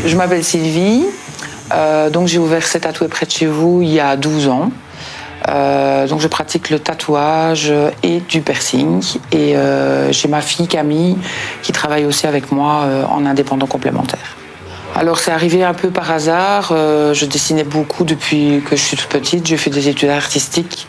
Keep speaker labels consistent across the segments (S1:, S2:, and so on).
S1: Je m'appelle Sylvie, donc j'ai ouvert cet tatoué près de chez vous il y a 12 ans. Donc je pratique le tatouage et du piercing et j'ai ma fille Camille qui travaille aussi avec moi en indépendant complémentaire. Alors c'est arrivé un peu par hasard, je dessinais beaucoup depuis que je suis toute petite, j'ai fait des études artistiques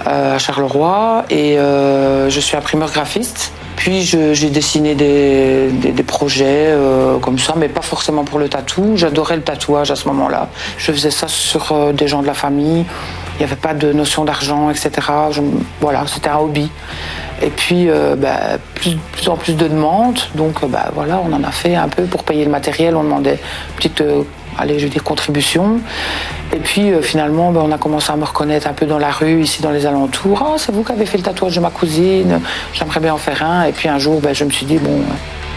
S1: à Charleroi et je suis imprimeur graphiste. Puis j'ai dessiné des projets comme ça, mais pas forcément pour le tatou. J'adorais le tatouage à ce moment-là. Je faisais ça sur des gens de la famille. Il n'y avait pas de notion d'argent, etc. Voilà, c'était un hobby. Et puis, plus en plus de demandes. Donc, voilà, on en a fait un peu pour payer le matériel. On demandait une petite, contribution. Et puis, finalement, on a commencé à me reconnaître un peu dans la rue, ici dans les alentours. « Ah, c'est vous qui avez fait le tatouage de ma cousine. J'aimerais bien en faire un. » Et puis, un jour, je me suis dit,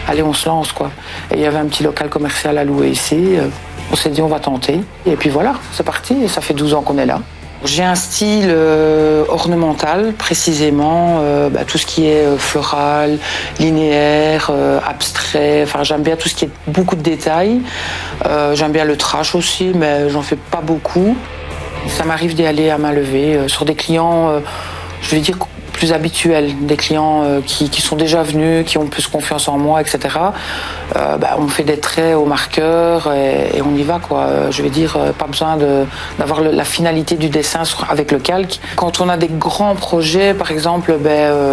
S1: allez, on se lance, quoi. Et il y avait un petit local commercial à louer ici. On s'est dit, on va tenter. Et puis voilà, c'est parti. Et ça fait 12 ans qu'on est là. J'ai un style ornemental, précisément, tout ce qui est floral, linéaire, abstrait. Enfin, j'aime bien tout ce qui est beaucoup de détails. J'aime bien le trash aussi, mais j'en fais pas beaucoup. Ça m'arrive d'y aller à main levée sur des clients, je vais dire, plus habituels, des clients qui sont déjà venus, qui ont plus confiance en moi, etc. On me fait des traits au marqueur et on y va, quoi. Je vais dire, pas besoin d'avoir la finalité du dessin avec le calque. Quand on a des grands projets, par exemple,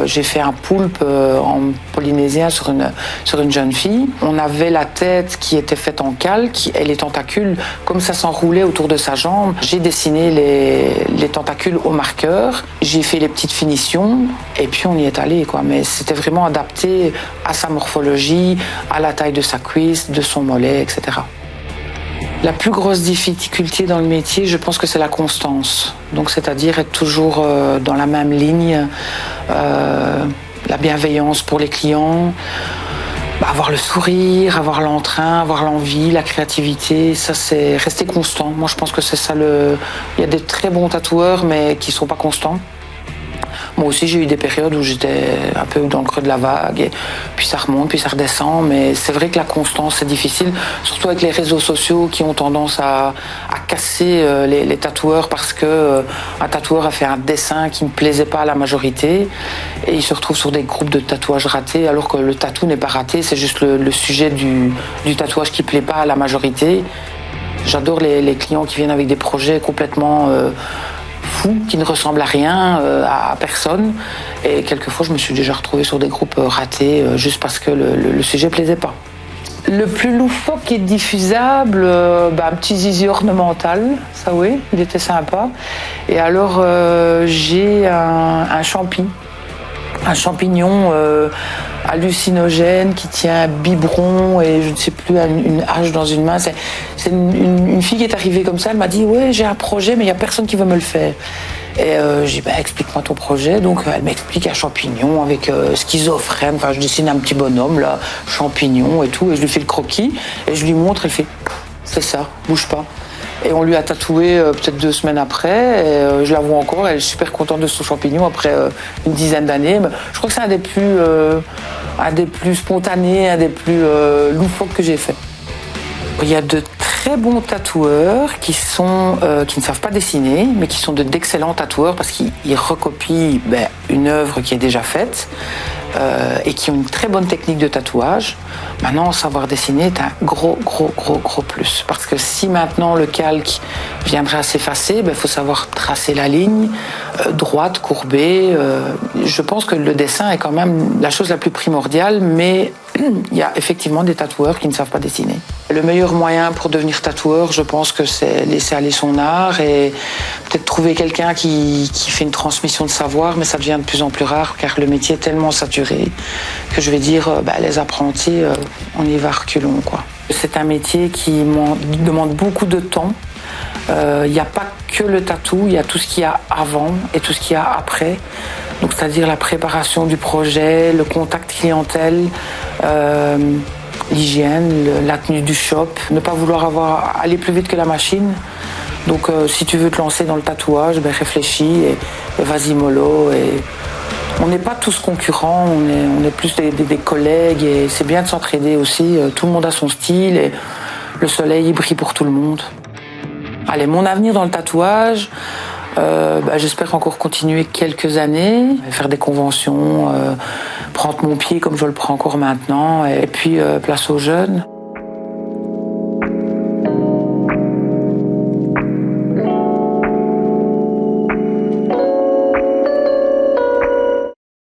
S1: j'ai fait un poulpe en polynésien sur une jeune fille. On avait la tête qui était faite en calque et les tentacules, comme ça s'enroulait autour de sa jambe. J'ai dessiné les tentacules au marqueur. J'ai fait les petites finitions. Et puis on y est allé, quoi. Mais c'était vraiment adapté à sa morphologie, à la taille de sa cuisse, de son mollet, etc. La plus grosse difficulté dans le métier, je pense que c'est la constance. Donc c'est-à-dire être toujours dans la même ligne, la bienveillance pour les clients, avoir le sourire, avoir l'entrain, avoir l'envie, la créativité, ça c'est rester constant. Moi je pense que c'est ça Il y a des très bons tatoueurs mais qui sont pas constants. Moi aussi, j'ai eu des périodes où j'étais un peu dans le creux de la vague, et puis ça remonte, puis ça redescend, mais c'est vrai que la constance, c'est difficile, surtout avec les réseaux sociaux qui ont tendance à casser les tatoueurs parce que un tatoueur a fait un dessin qui ne plaisait pas à la majorité, et il se retrouve sur des groupes de tatouages ratés, alors que le tatou n'est pas raté, c'est juste le sujet du tatouage qui ne plaît pas à la majorité. J'adore les clients qui viennent avec des projets complètement fou, qui ne ressemble à rien, à personne. Et quelquefois, je me suis déjà retrouvée sur des groupes ratés juste parce que le sujet ne plaisait pas. Le plus loufoque qui est diffusable, un petit zizi ornemental, ça oui, il était sympa. Et alors, j'ai un champignon hallucinogène qui tient un biberon et je ne sais plus, une hache dans une main. C'est une fille qui est arrivée comme ça, elle m'a dit « Ouais, j'ai un projet, mais il n'y a personne qui veut me le faire. » Et j'ai dit « Explique-moi ton projet. » Donc elle m'explique un champignon avec schizophrène. Enfin, je dessine un petit bonhomme, là, champignon et tout. Et je lui fais le croquis et je lui montre, elle fait « C'est ça, bouge pas. » Et on lui a tatoué peut-être 2 semaines après. Et, je la vois encore, elle est super contente de son champignon après une dizaine d'années. Je crois que c'est un des plus spontanés, un des plus loufoques que j'ai fait. Il y a de très bons tatoueurs qui ne savent pas dessiner, mais qui sont d'excellents tatoueurs parce qu'ils recopient une œuvre qui est déjà faite et qui ont une très bonne technique de tatouage. Maintenant, savoir dessiner est un gros plus. Parce que si maintenant le calque viendrait à s'effacer, il faut savoir tracer la ligne, droite, courbée. Je pense que le dessin est quand même la chose la plus primordiale, mais il y a effectivement des tatoueurs qui ne savent pas dessiner. Le meilleur moyen pour devenir tatoueur, je pense que c'est laisser aller son art et peut-être trouver quelqu'un qui fait une transmission de savoir, mais ça devient de plus en plus rare car le métier est tellement saturé que je vais dire, les apprentis, on y va reculons, quoi. C'est un métier qui demande beaucoup de temps. Il n'y a pas que le tatou, il y a tout ce qu'il y a avant et tout ce qu'il y a après. Donc, c'est-à-dire la préparation du projet, le contact clientèle, l'hygiène, la tenue du shop, ne pas vouloir aller plus vite que la machine. Donc si tu veux te lancer dans le tatouage, réfléchis et vas-y mollo. Et on n'est pas tous concurrents, on est plus des collègues et c'est bien de s'entraider aussi. Tout le monde a son style et le soleil il brille pour tout le monde. Allez, mon avenir dans le tatouage, j'espère encore continuer quelques années, faire des conventions, prendre mon pied comme je le prends encore maintenant, et puis place aux jeunes.